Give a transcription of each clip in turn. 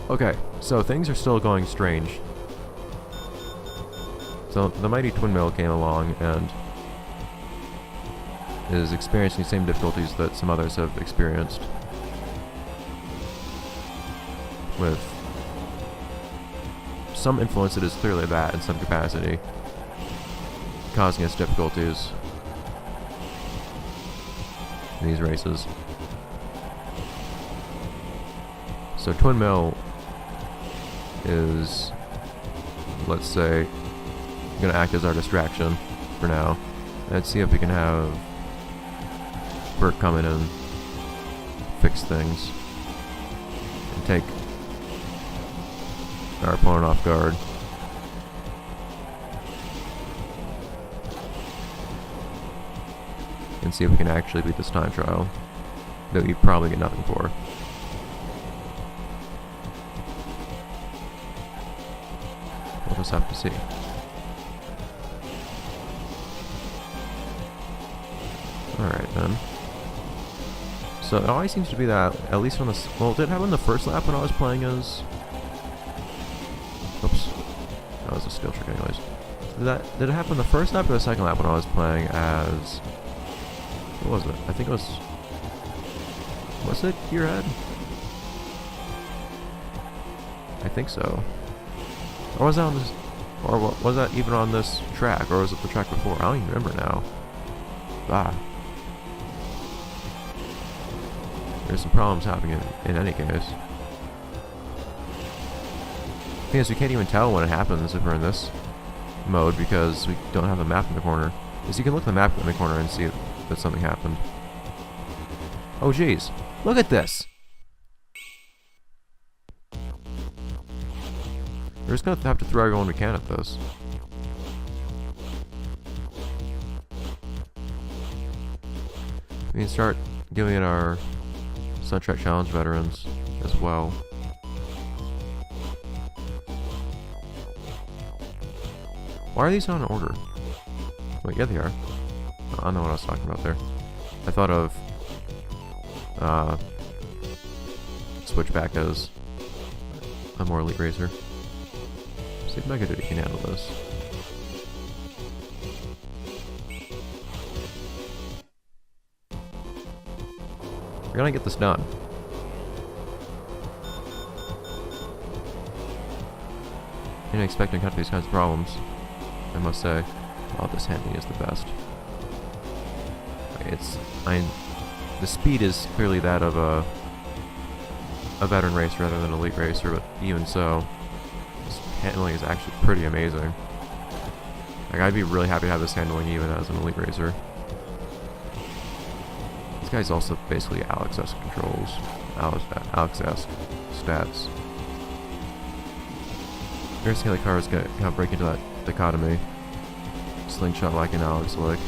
Okay, so things are still going strange. So the mighty twin mill came along and is experiencing the same difficulties that some others have experienced, with some influence that is clearly that in some capacity, causing us difficulties in these races. So twin mill is, let's say, going to act as our distraction for now. Let's see if we can have Bert come in and fix things and take our opponent off guard. And see if we can actually beat this time trial that we probably get nothing for. We'll just have to see. Alright then. So it always seems to be that, at least on the... Well, did it happen the first lap when I was playing as... Oops. That was a skill trick anyways. Did it happen the first lap or the second lap when I was playing as... What was it? I think it was... Was it Gearhead? I think so. Or was that on this... Or was that even on this track? Or was it the track before? I don't even remember now. Ah. There's some problems happening in any case. The thing is, we can't even tell when it happens if we're in this mode because we don't have a map in the corner. Because you can look at the map in the corner and see that something happened. Oh jeez, look at this! We're just gonna have to throw everyone we can at this. We can start giving it our Suntrack Challenge veterans as well. Why are these not in order? Wait, yeah they are. I don't know what I was talking about there. I thought of Switchback as a more elite racer. See if Mega Duty can handle this. We're gonna get this done. I didn't expect to encounter these kinds of problems, I must say. Oh, this handling is the best. The speed is clearly that of a veteran racer rather than an elite racer, but even so, this handling is actually pretty amazing. Like, I'd be really happy to have this handling even as an elite racer. This guy's also basically Alex-esque controls. Alex-esque stats. Here's how the cars kind of break into that dichotomy. Slingshot like and Alex like.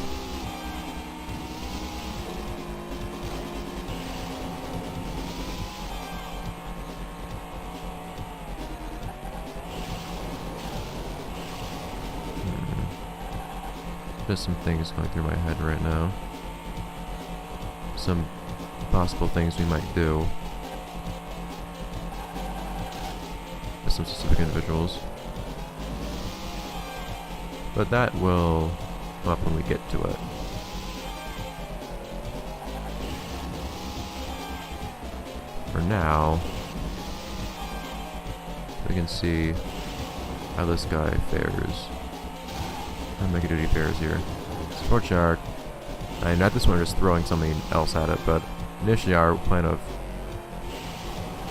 Just some things going through my head right now. Some possible things we might do with some specific individuals. But that will come up when we get to it. For now, we can see how this guy fares. How Mega Duty fares here. Support Shark. I mean, at this one, we're just throwing something else at it, but initially our plan of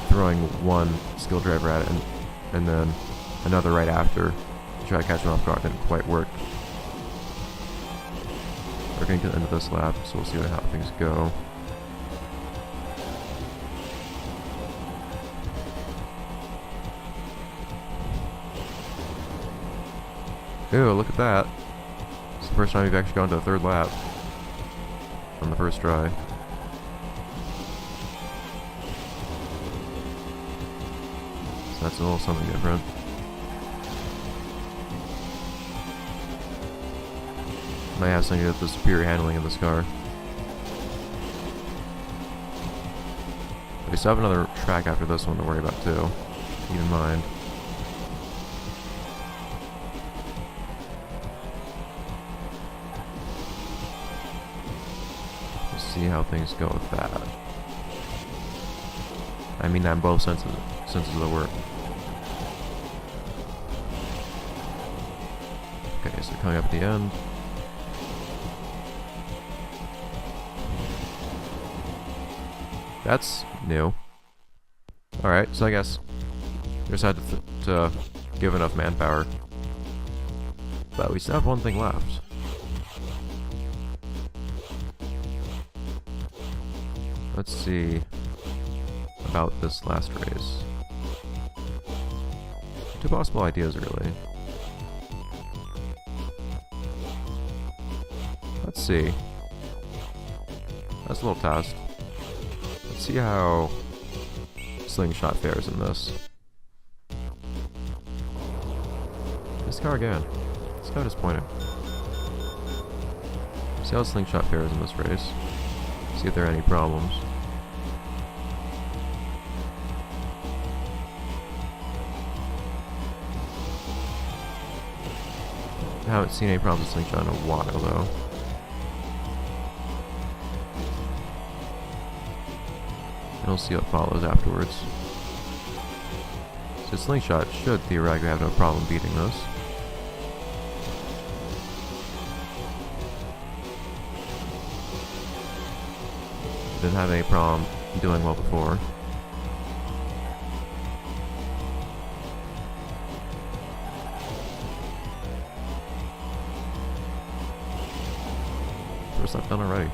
throwing one skill driver at it and then another right after to try to catch him off guard didn't quite work. We're getting to the end of this lap, so we'll see how things go. Ew, look at that. It's the first time we've actually gone to the third lap on the first try. So that's a little something different. Might have something to do with the superior handling of this car. We still have another track after this one to worry about too. keep in mind. Let's see how things go with that. I mean that in both senses of the word. Okay, so coming up at the end. That's new. Alright, so I guess we just had to give enough manpower. But we still have one thing left. Let's see about this last race. Two possible ideas, really. Let's see. That's a little test. Let's see how Slingshot fares in this. This car again. It's kind of disappointing. See how Slingshot fares in this race. See if there are any problems. I haven't seen any problems with Slingshot in a while, though. And we'll see what follows afterwards. So Slingshot should theoretically have no problem beating this. Didn't have any problem doing well before. First lap done already.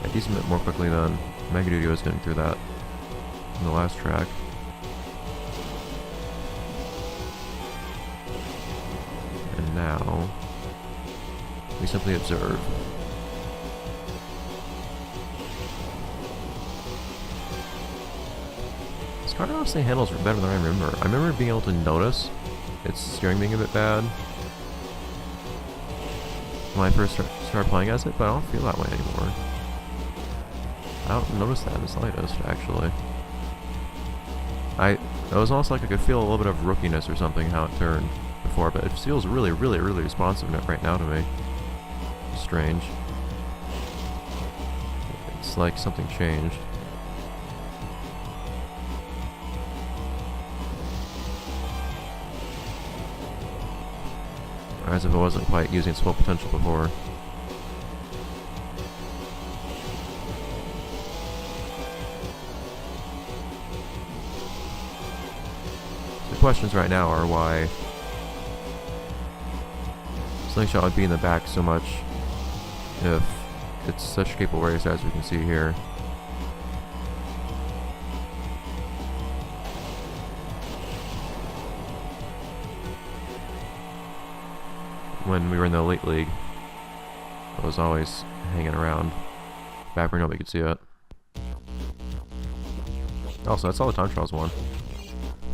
Yeah, decent bit more quickly than Mega Duty was getting through that in the last track. And now we simply observe. This car honestly handles better than I remember. I remember being able to notice its steering being a bit bad when I first started playing as it, but I don't feel that way anymore. I don't notice that in the slightest, actually. It was almost like I could feel a little bit of rookiness or something how it turned before, but it feels really, really, really responsive right now to me. Strange. It's like something changed. As if it wasn't quite using its full potential before. The questions right now are why Slingshot would be in the back so much if it's such a capable racer as we can see here. When we were in the Elite League, I was always hanging around back where nobody could see it. Also, that's all the time trials won.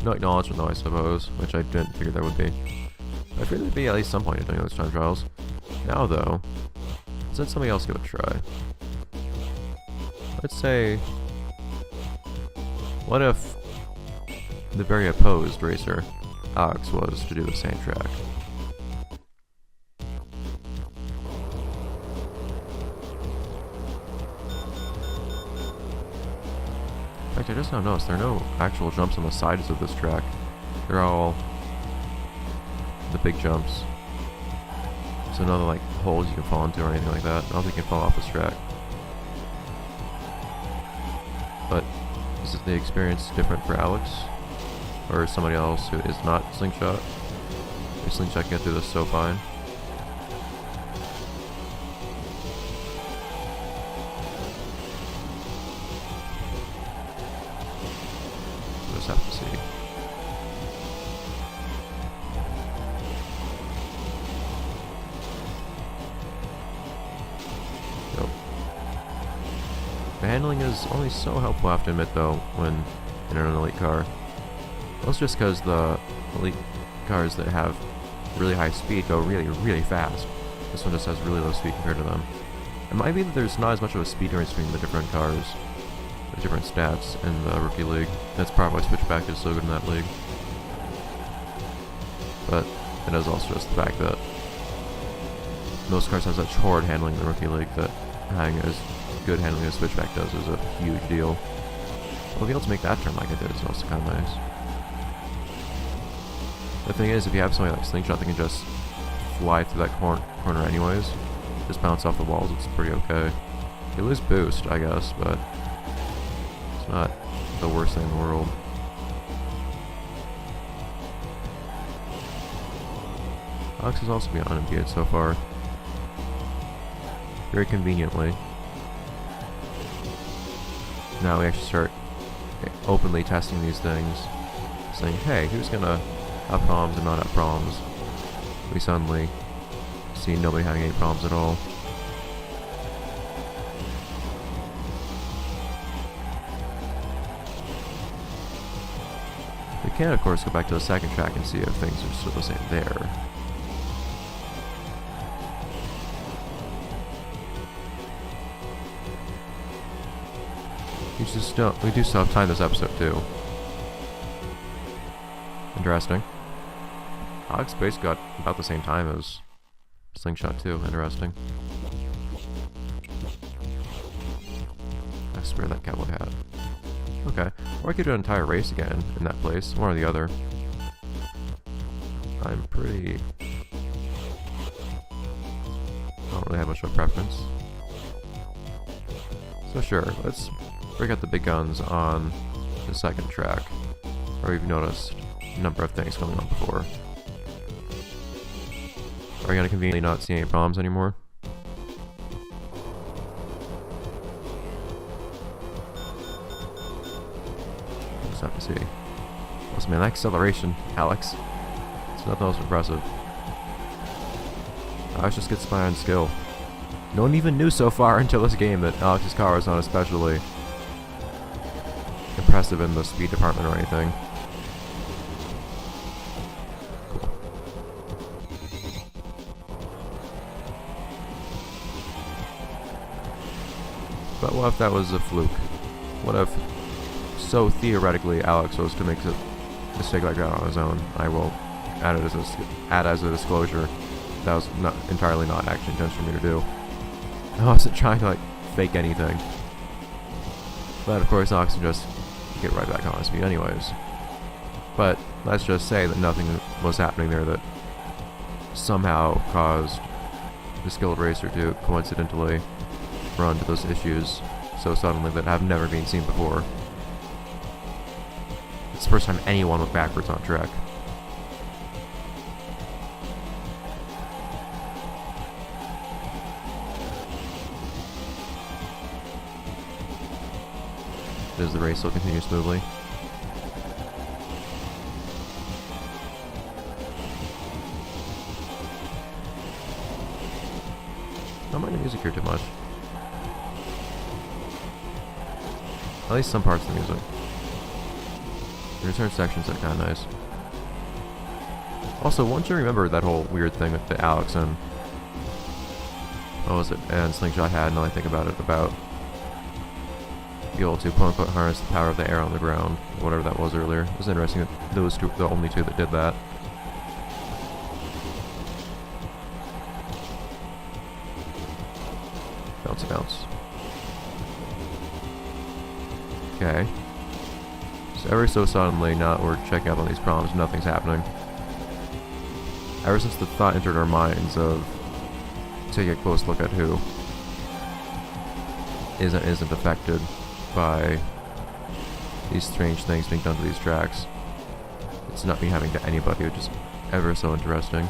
No acknowledgement though, I suppose, which I didn't figure there would be. I figured there'd be at least some point in doing those time trials. Now though, let's let somebody else give it a try. Let's say, what if the very opposed racer, Alex, was to do the same track? In fact, I just now noticed there are no actual jumps on the sides of this track. They're all the big jumps. So no like holes you can fall into or anything like that. I don't think you can fall off this track. But is the experience different for Alex? Or somebody else who is not Slingshot? Or Slingshot can get through this so fine? Have to see. Yep. The handling is only so helpful, I have to admit, though, when in an elite car. That's just because the elite cars that have really high speed go really, really fast. This one just has really low speed compared to them. It might be that there's not as much of a speed difference between the different cars. the different stats in the Rookie League. That's probably why Switchback is so good in that league. But it is also just the fact that most cars have such hard handling in the Rookie League that having as good handling as Switchback does is a huge deal. Well, being able to make that turn like I did is also kind of nice. The thing is, if you have something like Slingshot that can just fly through that corner anyways, just bounce off the walls, it's pretty okay. You lose boost, I guess, but it's not the worst thing in the world. Alex has also been unimpeded so far. Very conveniently. Now we actually start openly testing these things, saying, hey, who's gonna have problems and not have problems? We suddenly see nobody having any problems at all. We can, of course, go back to the second track and see if things are still the same there. We do still have time this episode too. Interesting. Alex Base got about the same time as Slingshot too. Interesting. I swear that cowboy hat. Okay. Or I could do an entire race again in that place. One or the other. I'm pretty... I don't really have much of a preference. So sure, let's break out the big guns on the second track, where we've noticed a number of things going on before. Are we going to conveniently not see any problems anymore? We'll just have to see. Listen, man, that acceleration, Alex. It's nothing else impressive. Alex just gets by on skill. No one even knew so far until this game that Alex's car was not especially impressive in the speed department or anything. Cool. But what if that was a fluke? What if, so theoretically, Alex was to make a mistake like that on his own? I will add it as a disclosure. That was entirely not actually intentional for me to do. I wasn't trying to, like, fake anything. But, of course, Alex can just get right back on his speed anyways. But, let's just say that nothing was happening there that somehow caused the skilled racer to coincidentally run into those issues so suddenly that have never been seen before. It's the first time anyone went backwards on track. Does the race still continue smoothly? I don't mind the music here too much. At least some parts of the music. There's certain sections that are kind of nice. Also, once you remember that whole weird thing that Alex and what was it, and Slingshot had, now I think about it, about be able to quote-unquote harness the power of the air on the ground, whatever that was earlier. It was interesting that those two were the only two that did that. Bouncy bounce. Okay. So ever so suddenly, now that we're checking up on these problems, nothing's happening. Ever since the thought entered our minds of taking a close look at who isn't affected by these strange things being done to these tracks, it's not me having to anybody, which is ever so interesting.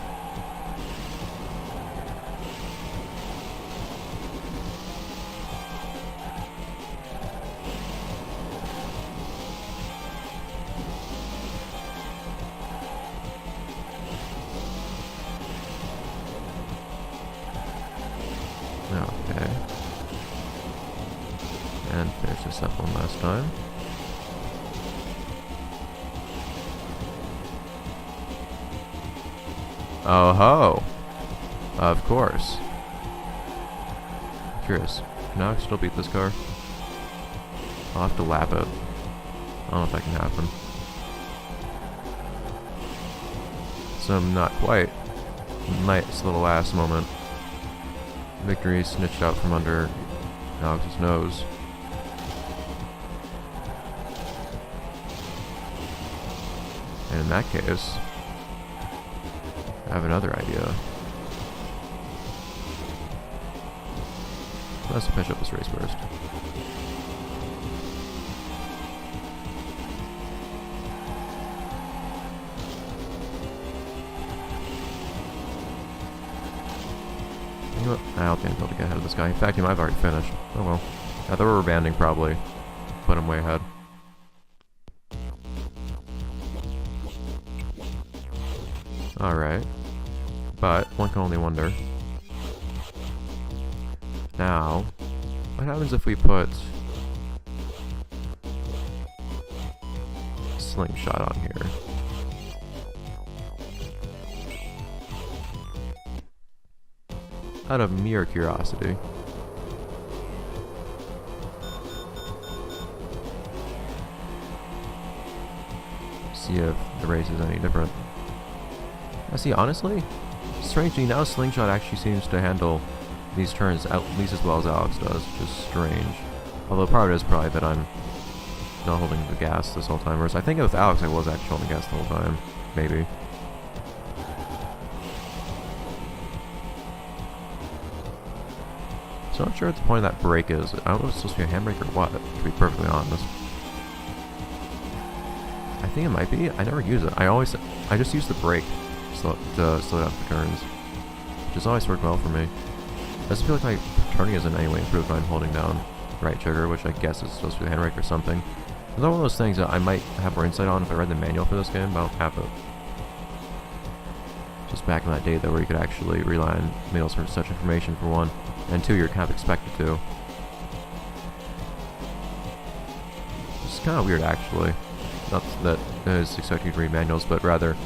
Okay. And finish this up one last time. Oh ho! Of course. Curious, can Alex still beat this car? I'll have to lap it. I don't know if that can happen. So not quite. Nice little last moment. Victory snitched out from under Alex's nose. And in that case, I have another idea. Let's finish up this race first. You know what? I don't think I'll be able to get ahead of this guy. In fact, he might have already finished. Oh well. Yeah, the rubber banding probably put him way ahead. Alright. But one can only wonder. Now, what happens if we put Slingshot on here? Out of mere curiosity. See if the race is any different. I see, honestly, strangely now Slingshot actually seems to handle these turns at least as well as Alex does, which is strange. Although part of it is probably that I'm not holding the gas this whole time, whereas I think with Alex I was actually holding the gas the whole time. Maybe. So I'm not sure what the point of that brake is. I don't know if it's supposed to be a handbrake or what, to be perfectly honest. I think it might be. I never use it. I just use the brake to slow down for turns, which has always worked well for me. It doesn't feel like my turning is in any way improved when I'm holding down right trigger, which I guess is supposed to be the handbrake or something. It's one of those things that I might have more insight on if I read the manual for this game, but I don't have it. Just back in that day though, where you could actually rely on manuals for such information for one, and two, you're kind of expected to. It's kind of weird actually. Not that it's expecting you to read manuals, but rather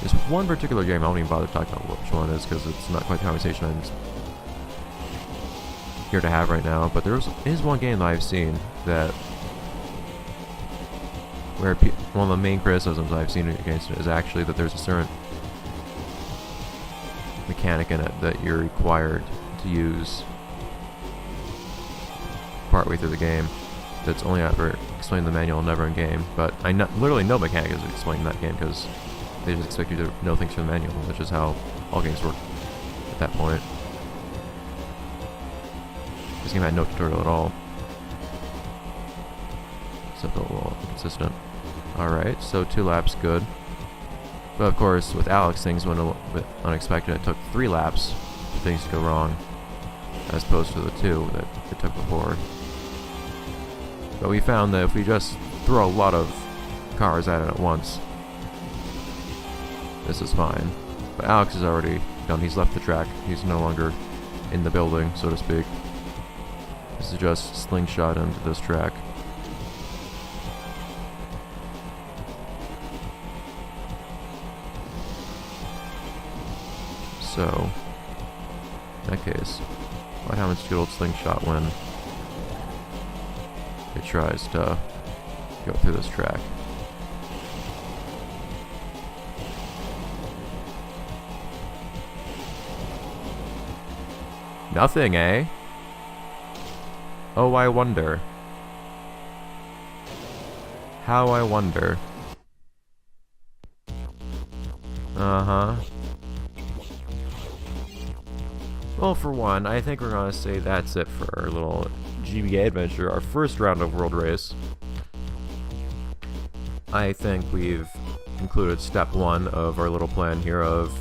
there's one particular game I won't even bother talking about which one it is because it's not quite the conversation I'm here to have right now. But there is one game that I've seen that where one of the main criticisms I've seen against it is actually that there's a certain mechanic in it that you're required to use partway through the game that's only ever explained in the manual, never in game. But literally no mechanic is explained in that game because they just expect you to know things from the manual, which is how all games work at that point. This game had no tutorial at all. Except a little inconsistent. Alright, so 2 laps, good. But of course, with Alex, things went a little bit unexpected. It took 3 laps for things to go wrong, as opposed to the 2 that it took before. But we found that if we just throw a lot of cars at it at once, this is fine. But Alex is already done. He's left the track. He's no longer in the building, so to speak. This is just Slingshot into this track. So, in that case, what happens to good old Slingshot when it tries to go through this track? Nothing, eh? Oh, I wonder. How I wonder. Uh-huh. Well, for one, I think we're gonna say that's it for our little GBA adventure, our first round of World Race. I think we've concluded step 1 of our little plan here of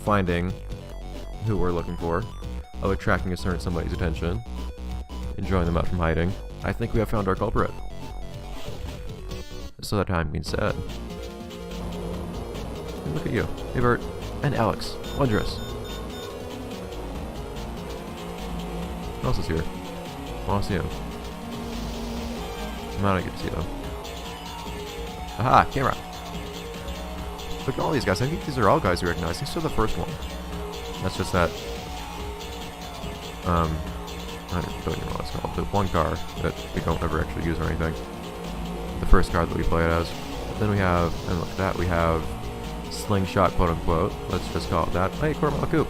finding who we're looking for, of attracting a certain somebody's attention, and drawing them out from hiding. I think we have found our culprit. So that time being said, look at you, hey Bert, and Alex, wondrous. Who else is here? I want to see him. I'm not gonna see them. Aha, camera. Look at all these guys. I think these are all guys we recognize. Thanks for the first one. That's just that I don't even know what it's called. The one car that we don't ever actually use or anything. The first car that we play it as. Then we have, and look at that, we have Slingshot, quote unquote. Let's just call it that. Hey, quarter mile coupe.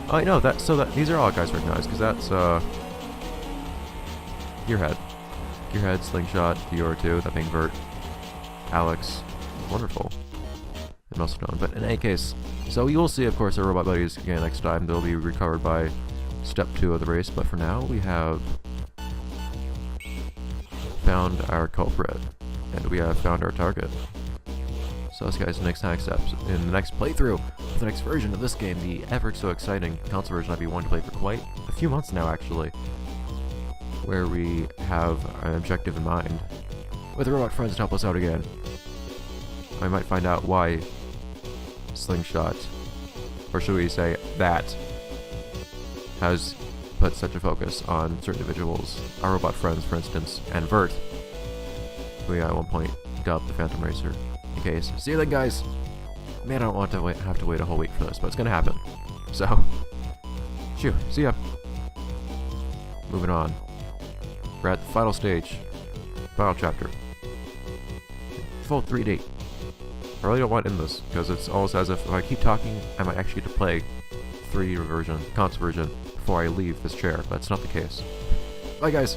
Oh, no, these are all guys recognized, because that's, Gearhead. Gearhead, Slingshot, Dior 2, that being Vert, Alex. Wonderful. And most known. But in any case, so you will see, of course, our robot buddies again next time. They'll be recovered by step 2 of the race, but for now, we have found our culprit, and we have found our target. So let's guys, next steps in the next playthrough of the next version of this game, the ever so exciting console version I've been wanting to play for quite a few months now, actually, where we have an objective in mind with robot friends to help us out again. I might find out why Slingshot, or should we say that, has put such a focus on certain individuals, our robot friends, for instance, and Vert, who at one point got the Phantom Racer. In case. See you then, guys! Man, I don't want to have to wait a whole week for this, but it's gonna happen. So, shoo, see ya! Moving on. We're at the final stage. Final chapter. Full 3D. I really don't want to end this, because it's almost as if I keep talking, I might actually get to play 3D version, console version, before I leave this chair, but it's not the case. Bye, guys!